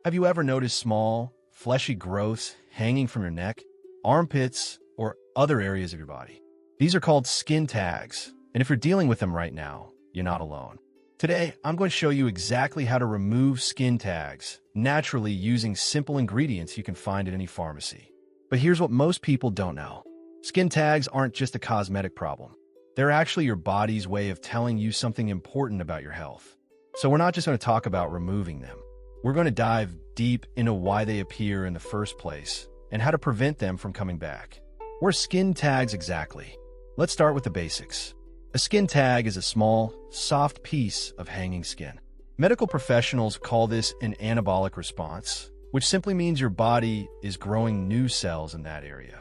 Have you ever noticed small, fleshy growths hanging from your neck, armpits, or other areas of your body? These are called skin tags, and if you're dealing with them right now, you're not alone. Today, I'm going to show you exactly how to remove skin tags naturally using simple ingredients you can find at any pharmacy. But here's what most people don't know. Skin tags aren't just a cosmetic problem. They're actually your body's way of telling you something important about your health. So we're not just going to talk about removing them. We're going to dive deep into why they appear in the first place and how to prevent them from coming back. What are skin tags exactly? Let's start with the basics. A skin tag is a small, soft piece of hanging skin. Medical professionals call this an anabolic response, which simply means your body is growing new cells in that area.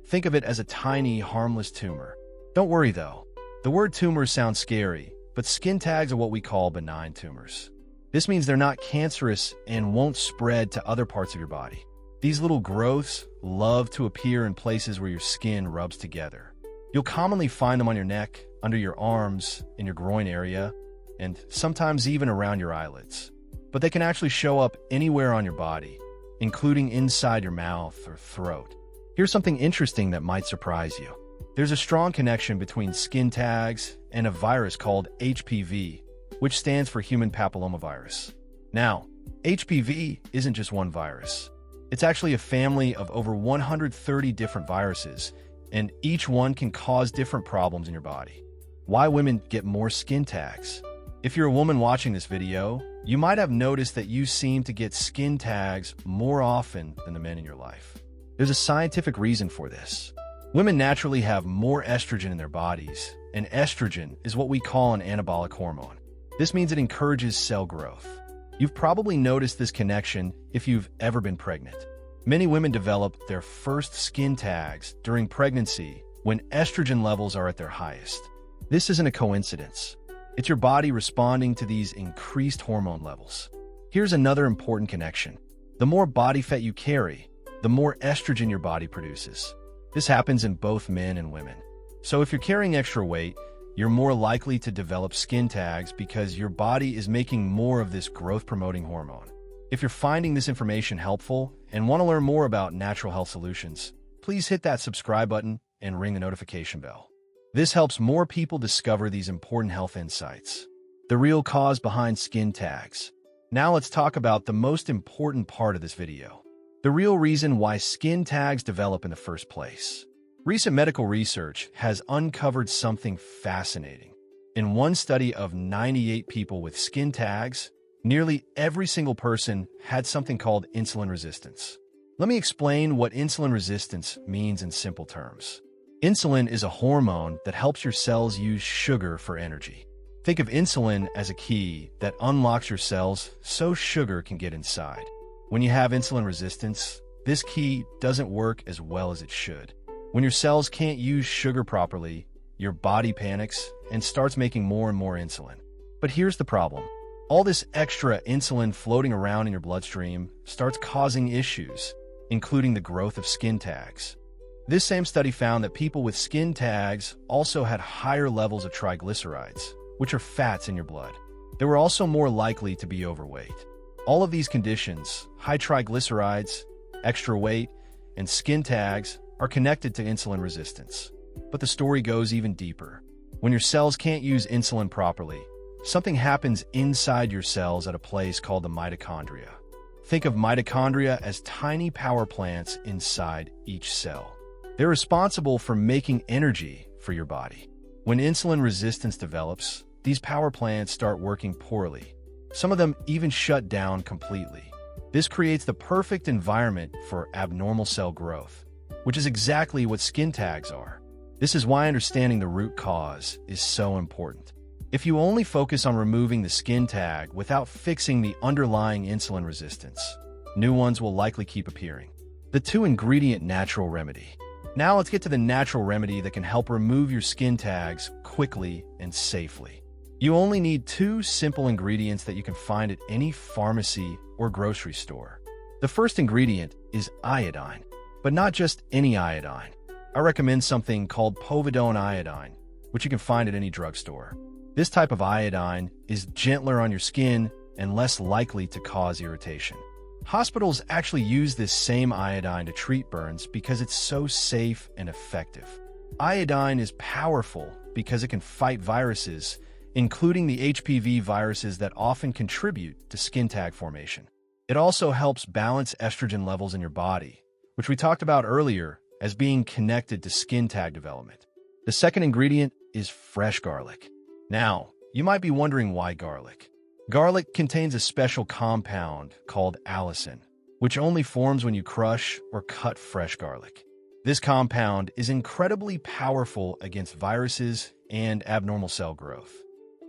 Think of it as a tiny, harmless tumor. Don't worry though. The word tumor sounds scary, but skin tags are what we call benign tumors. This means they're not cancerous and won't spread to other parts of your body. These little growths love to appear in places where your skin rubs together. You'll commonly find them on your neck, under your arms, in your groin area, and sometimes even around your eyelids. But they can actually show up anywhere on your body, including inside your mouth or throat. Here's something interesting that might surprise you. There's a strong connection between skin tags and a virus called HPV, which stands for human papillomavirus. Now, HPV isn't just one virus. It's actually a family of over 130 different viruses, and each one can cause different problems in your body. Why women get more skin tags? If you're a woman watching this video, you might have noticed that you seem to get skin tags more often than the men in your life. There's a scientific reason for this. Women naturally have more estrogen in their bodies, and estrogen is what we call an anabolic hormone. This means it encourages cell growth. You've probably noticed this connection if you've ever been pregnant. Many women develop their first skin tags during pregnancy when estrogen levels are at their highest. This isn't a coincidence. It's your body responding to these increased hormone levels. Here's another important connection. The more body fat you carry, the more estrogen your body produces. This happens in both men and women. So if you're carrying extra weight, you're more likely to develop skin tags because your body is making more of this growth-promoting hormone. If you're finding this information helpful and want to learn more about natural health solutions, please hit that subscribe button and ring the notification bell. This helps more people discover these important health insights. The real cause behind skin tags. Now let's talk about the most important part of this video. The real reason why skin tags develop in the first place. Recent medical research has uncovered something fascinating. In one study of 98 people with skin tags, nearly every single person had something called insulin resistance. Let me explain what insulin resistance means in simple terms. Insulin is a hormone that helps your cells use sugar for energy. Think of insulin as a key that unlocks your cells so sugar can get inside. When you have insulin resistance, this key doesn't work as well as it should. When your cells can't use sugar properly, your body panics and starts making more and more insulin. But here's the problem. All this extra insulin floating around in your bloodstream starts causing issues, including the growth of skin tags. This same study found that people with skin tags also had higher levels of triglycerides, which are fats in your blood. They were also more likely to be overweight. All of these conditions, high triglycerides, extra weight, and skin tags, are connected to insulin resistance. But the story goes even deeper. When your cells can't use insulin properly, something happens inside your cells at a place called the mitochondria. Think of mitochondria as tiny power plants inside each cell. They're responsible for making energy for your body. When insulin resistance develops, these power plants start working poorly. Some of them even shut down completely. This creates the perfect environment for abnormal cell growth, which is exactly what skin tags are. This is why understanding the root cause is so important. If you only focus on removing the skin tag without fixing the underlying insulin resistance, new ones will likely keep appearing. The 2-ingredient natural remedy. Now let's get to the natural remedy that can help remove your skin tags quickly and safely. You only need 2 simple ingredients that you can find at any pharmacy or grocery store. The first ingredient is iodine, but not just any iodine. I recommend something called povidone iodine, which you can find at any drugstore. This type of iodine is gentler on your skin and less likely to cause irritation. Hospitals actually use this same iodine to treat burns because it's so safe and effective. Iodine is powerful because it can fight viruses, including the HPV viruses that often contribute to skin tag formation. It also helps balance estrogen levels in your body, which we talked about earlier as being connected to skin tag development. The second ingredient is fresh garlic. Now, you might be wondering why garlic. Garlic contains a special compound called allicin, which only forms when you crush or cut fresh garlic. This compound is incredibly powerful against viruses and abnormal cell growth.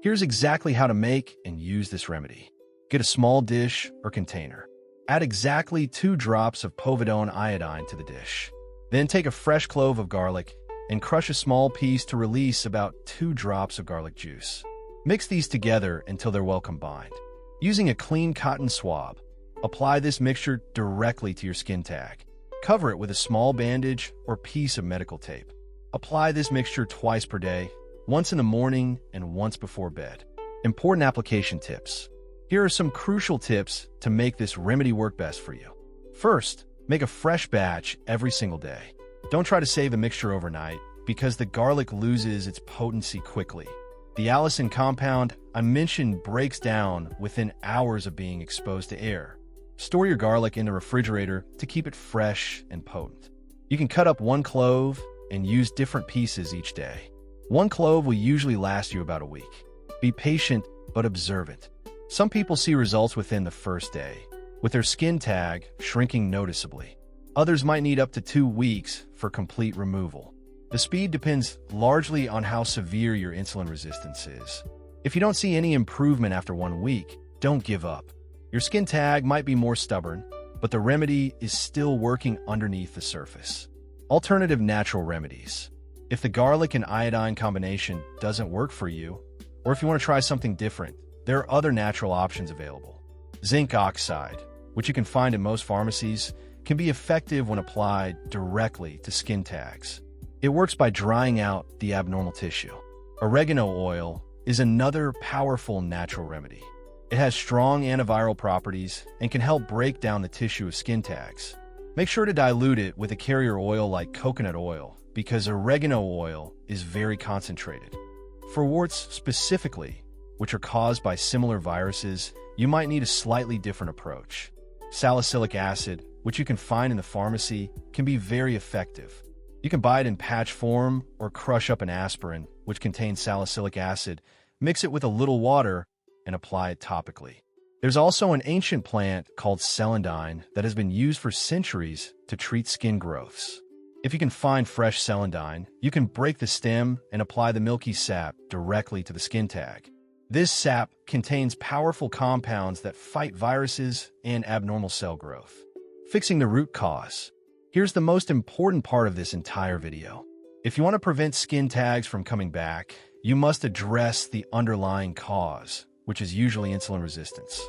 Here's exactly how to make and use this remedy. Get a small dish or container. Add exactly 2 drops of povidone iodine to the dish. Then take a fresh clove of garlic and crush a small piece to release about 2 drops of garlic juice. Mix these together until they're well combined. Using a clean cotton swab, apply this mixture directly to your skin tag. Cover it with a small bandage or piece of medical tape. Apply this mixture twice per day, once in the morning and once before bed. Important application tips. Here are some crucial tips to make this remedy work best for you. First, make a fresh batch every single day. Don't try to save the mixture overnight because the garlic loses its potency quickly. The allicin compound I mentioned breaks down within hours of being exposed to air. Store your garlic in the refrigerator to keep it fresh and potent. You can cut up 1 clove and use different pieces each day. 1 clove will usually last you about a week. Be patient but observant. Some people see results within the first day, with their skin tag shrinking noticeably. Others might need up to 2 weeks for complete removal. The speed depends largely on how severe your insulin resistance is. If you don't see any improvement after 1 week, don't give up. Your skin tag might be more stubborn, but the remedy is still working underneath the surface. Alternative natural remedies. If the garlic and iodine combination doesn't work for you, or if you want to try something different, there are other natural options available. Zinc oxide, which you can find in most pharmacies, can be effective when applied directly to skin tags. It works by drying out the abnormal tissue. Oregano oil is another powerful natural remedy. It has strong antiviral properties and can help break down the tissue of skin tags. Make sure to dilute it with a carrier oil like coconut oil because oregano oil is very concentrated. For warts specifically, which are caused by similar viruses, you might need a slightly different approach. Salicylic acid, which you can find in the pharmacy, can be very effective. You can buy it in patch form or crush up an aspirin, which contains salicylic acid, mix it with a little water, and apply it topically. There's also an ancient plant called celandine that has been used for centuries to treat skin growths. If you can find fresh celandine, you can break the stem and apply the milky sap directly to the skin tag. This sap contains powerful compounds that fight viruses and abnormal cell growth. Fixing the root cause. Here's the most important part of this entire video. If you want to prevent skin tags from coming back, you must address the underlying cause, which is usually insulin resistance.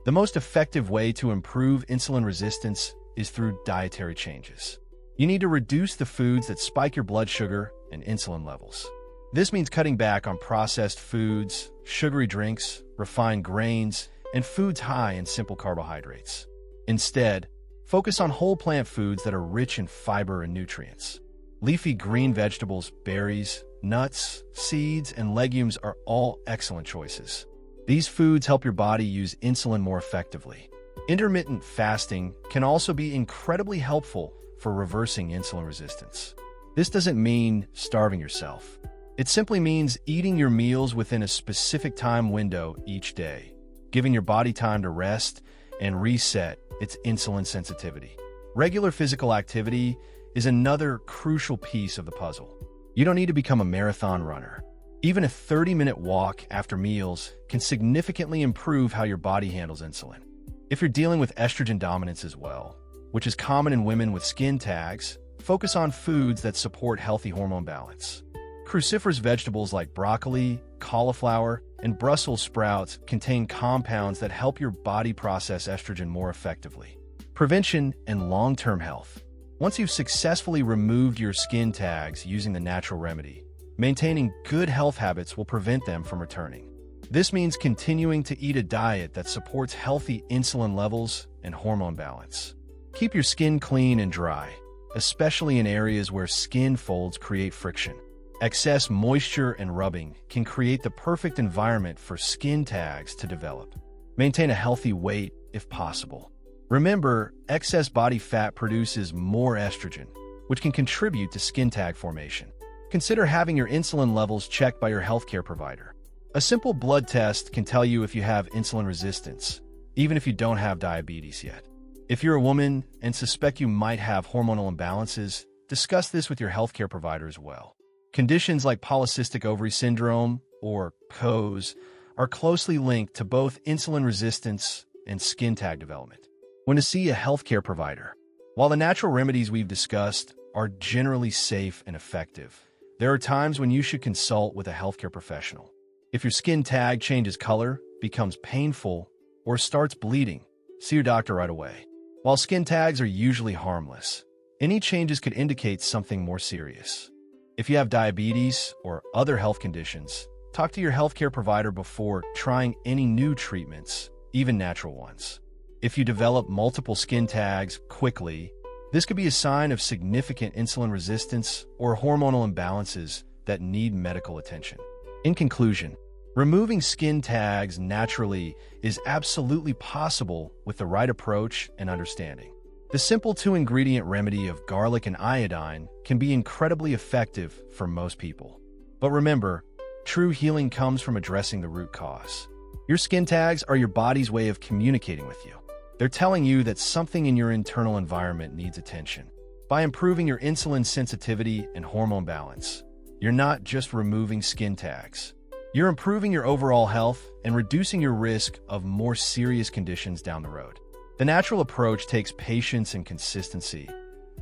The most effective way to improve insulin resistance is through dietary changes. You need to reduce the foods that spike your blood sugar and insulin levels. This means cutting back on processed foods, sugary drinks, refined grains, and foods high in simple carbohydrates. Instead, focus on whole plant foods that are rich in fiber and nutrients. Leafy green vegetables, berries, nuts, seeds, and legumes are all excellent choices. These foods help your body use insulin more effectively. Intermittent fasting can also be incredibly helpful for reversing insulin resistance. This doesn't mean starving yourself. It simply means eating your meals within a specific time window each day, giving your body time to rest and reset its insulin sensitivity. Regular physical activity is another crucial piece of the puzzle. You don't need to become a marathon runner. Even a 30-minute walk after meals can significantly improve how your body handles insulin. If you're dealing with estrogen dominance as well, which is common in women with skin tags, focus on foods that support healthy hormone balance. Cruciferous vegetables like broccoli, cauliflower, and Brussels sprouts contain compounds that help your body process estrogen more effectively. Prevention and long-term health. Once you've successfully removed your skin tags using the natural remedy, maintaining good health habits will prevent them from returning. This means continuing to eat a diet that supports healthy insulin levels and hormone balance. Keep your skin clean and dry, especially in areas where skin folds create friction. Excess moisture and rubbing can create the perfect environment for skin tags to develop. Maintain a healthy weight if possible. Remember, excess body fat produces more estrogen, which can contribute to skin tag formation. Consider having your insulin levels checked by your healthcare provider. A simple blood test can tell you if you have insulin resistance, even if you don't have diabetes yet. If you're a woman and suspect you might have hormonal imbalances, discuss this with your healthcare provider as well. Conditions like polycystic ovary syndrome, or POS, are closely linked to both insulin resistance and skin tag development. When to see a healthcare provider. While the natural remedies we've discussed are generally safe and effective, there are times when you should consult with a healthcare professional. If your skin tag changes color, becomes painful, or starts bleeding, see your doctor right away. While skin tags are usually harmless, any changes could indicate something more serious. If you have diabetes or other health conditions, talk to your healthcare provider before trying any new treatments, even natural ones. If you develop multiple skin tags quickly, this could be a sign of significant insulin resistance or hormonal imbalances that need medical attention. In conclusion, removing skin tags naturally is absolutely possible with the right approach and understanding. The simple 2-ingredient remedy of garlic and iodine can be incredibly effective for most people. But remember, true healing comes from addressing the root cause. Your skin tags are your body's way of communicating with you. They're telling you that something in your internal environment needs attention. By improving your insulin sensitivity and hormone balance, you're not just removing skin tags. You're improving your overall health and reducing your risk of more serious conditions down the road. The natural approach takes patience and consistency,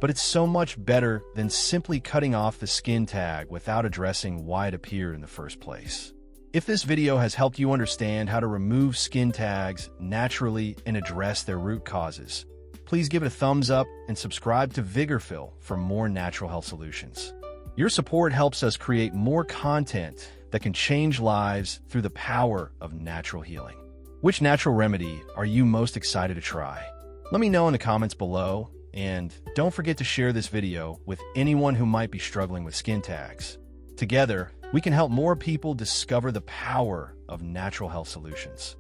but it's so much better than simply cutting off the skin tag without addressing why it appeared in the first place. If this video has helped you understand how to remove skin tags naturally and address their root causes, please give it a thumbs up and subscribe to Vigorphil for more natural health solutions. Your support helps us create more content that can change lives through the power of natural healing. Which natural remedy are you most excited to try? Let me know in the comments below, and don't forget to share this video with anyone who might be struggling with skin tags. Together, we can help more people discover the power of natural health solutions.